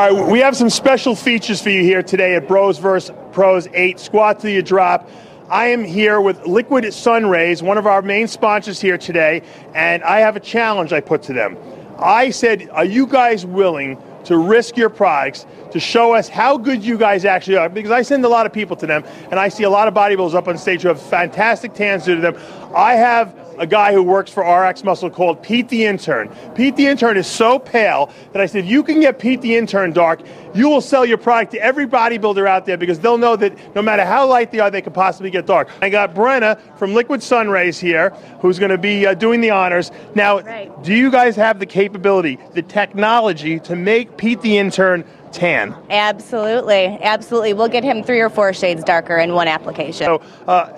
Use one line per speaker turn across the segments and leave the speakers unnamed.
All right, we have some special features for you here today at Bros vs. Pros 8, Squat Till You Drop. I am here with Liquid Sun Rayz, one of our main sponsors here today, and I have a challenge I put to them. I said, are you guys willing to risk your products to show us how good you guys actually are? Because I send a lot of people to them, and I see a lot of bodybuilders up on stage who have fantastic tans due to them. I have a guy who works for RX Muscle called Pete the Intern. Pete the Intern is so pale that I said, if you can get Pete the Intern dark, you will sell your product to every bodybuilder out there because they'll know that no matter how light they are, they can possibly get dark. I got Brenna from Liquid Sun Rayz here, who's going to be doing the honors. Now, do you guys have the capability, the technology to make Pete the Intern tan?
Absolutely, absolutely. We'll get him 3 or 4 shades darker in one application.
So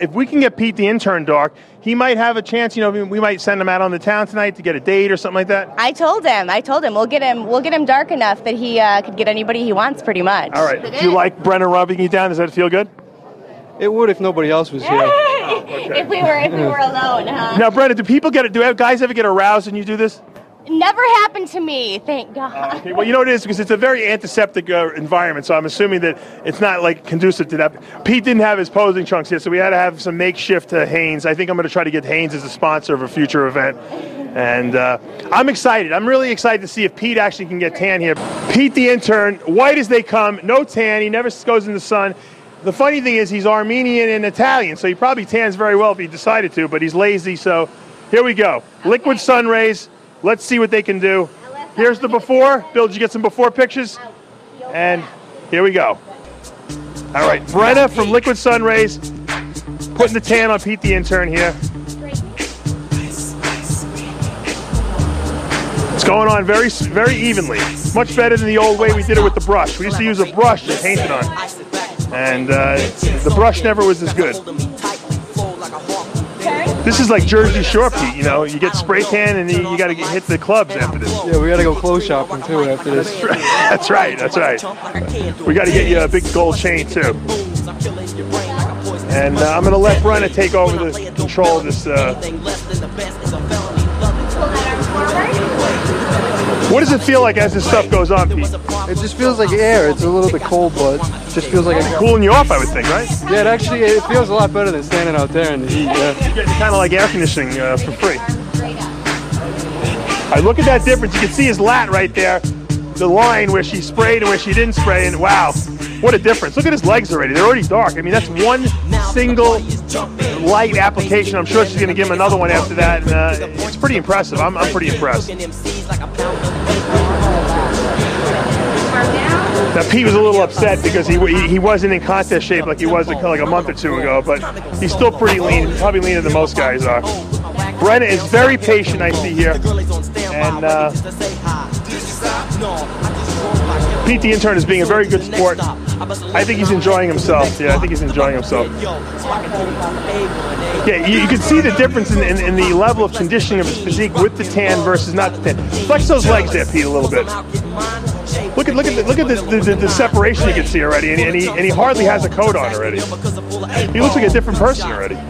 if we can get Pete the Intern dark, he might have a chance. You know, we might send him out on the town tonight to get a date or something like that.
I told him we'll get him dark enough that he could get anybody he wants, pretty much.
All right. Do you like Brenna rubbing you down? Does that feel good?
It would if nobody else was here.
Okay.
If we were alone, huh?
Now, Brenna, do guys ever get aroused when you do this?
Never happened to me, thank God.
Okay. Well, you know what it is, because it's a very antiseptic environment, so I'm assuming that it's not like conducive to that. Pete didn't have his posing trunks here, so we had to have some makeshift Hanes. I think I'm going to try to get Hanes as a sponsor of a future event. And I'm excited. I'm really excited to see if Pete actually can get tan here. Pete the Intern, white as they come, no tan. He never goes in the sun. The funny thing is he's Armenian and Italian, so he probably tans very well if he decided to, but he's lazy, so here we go. Okay. Liquid Sun Rayz. Let's see what they can do. Here's the before. Bill, did you get some before pictures? And here we go. All right, Brenna from Liquid Sun Rayz putting the tan on Pete the Intern here. It's going on very, very evenly. Much better than the old way we did it with the brush. We used to use a brush to paint it on. And the brush never was as good. This is like Jersey Shore, Pete. You know, you get spray tan and you got to hit the clubs after this.
Yeah, we got to go clothes shopping too after this.
That's right. We got to get you a big gold chain too. And I'm going to let Brenna take over the control of this. What does it feel like as this stuff goes on, Pete?
It just feels like air. It's a little bit cold, but it just feels like
it's cooling you off, I would think, right?
Yeah, it feels a lot better than standing out there in the heat. Yeah.
You're getting kind of like air conditioning for free. All right, look at that difference. You can see his lat right there, the line where she sprayed and where she didn't spray, and wow, what a difference. Look at his legs already. They're already dark. I mean, that's one single light application. I'm sure she's going to give him another one after that, and it's pretty impressive. I'm pretty impressed. Now, Pete was a little upset because he wasn't in contest shape like he was like a month or 2 ago, but he's still pretty lean, probably leaner than most guys are. Brenna is very patient, I see here, and Pete the Intern is being a very good sport. I think he's enjoying himself. Yeah, I think he's enjoying himself. Yeah, you can see the difference in the level of conditioning of his physique with the tan versus not the tan. Flex those legs there, Pete, a little bit. Look at the separation you can see already, and he hardly has a coat on already. He looks like a different person already.
Pull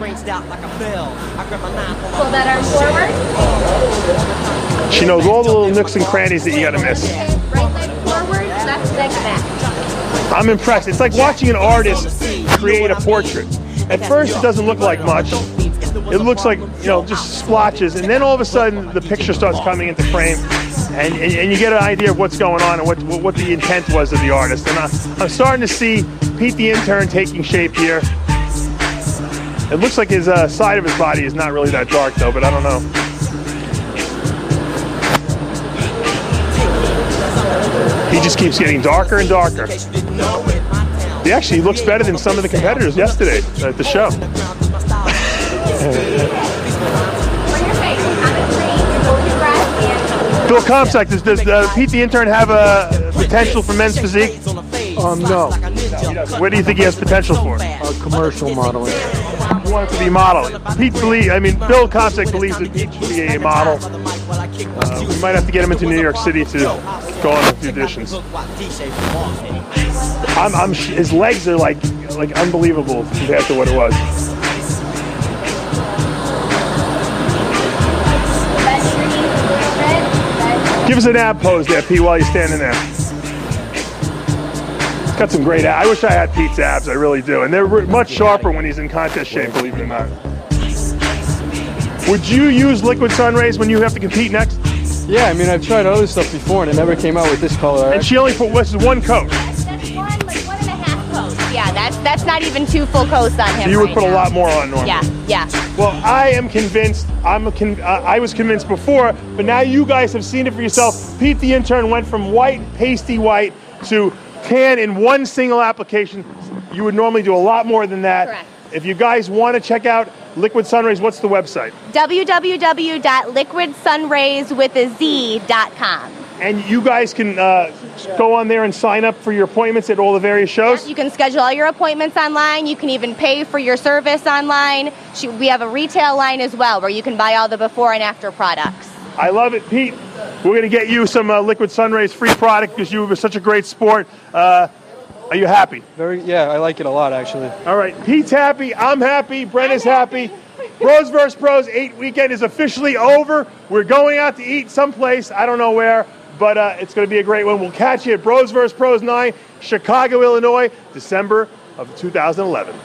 that arm forward.
She knows all the little nooks and crannies that you gotta miss.
Right leg forward, left leg back.
I'm impressed. It's like watching an artist create a portrait. At first, it doesn't look like much. It looks like, you know, just splotches, and then all of a sudden, the picture starts coming into frame, and you get an idea of what's going on and what the intent was of the artist. And I'm starting to see Pete the Intern taking shape here. It looks like his side of his body is not really that dark, though, but I don't know. He just keeps getting darker and darker. He actually looks better than some of the competitors yesterday at the show. Bill Comstock, does Pete the Intern have a potential for men's physique?
No.
What do you think he has potential for?
Commercial modeling.
He wants to be modeling. Bill Comstock believes that Pete should be a model. We might have to get him into New York City to go on a few auditions. His legs are like unbelievable compared to what it was. Give us an ab pose there, Pete, while you're standing there. Got some great abs. I wish I had Pete's abs, I really do. And they're much sharper when he's in contest shape, believe it or not. Would you use liquid sun rays when you have to compete next?
Yeah, I mean, I've tried other stuff before and it never came out with this color.
And she only put one coat.
That's one and a half coats. Yeah, that's not even 2 full coats on him.
So you would put a lot more on normally.
Yeah.
Well, I am convinced. I was convinced before, but now you guys have seen it for yourself. Pete the intern went from white, pasty white, to tan in one single application. You would normally do a lot more than that.
Correct.
If you guys want to check out Liquid Sun Rays, what's the website?
www.liquidssunrayswithaz.com.
And you guys can go on there and sign up for your appointments at all the various shows?
You can schedule all your appointments online. You can even pay for your service online. We have a retail line as well where you can buy all the before and after products.
I love it, Pete. We're going to get you some Liquid Sun Rays free product because you were such a great sport. Are you happy?
Yeah, I like it a lot, actually.
All right, Pete's happy, I'm happy, Brent is happy. Bros vs. Pros 8 weekend is officially over. We're going out to eat someplace, I don't know where, but it's going to be a great one. We'll catch you at Bros vs. Pros 9, Chicago, Illinois, December of 2011.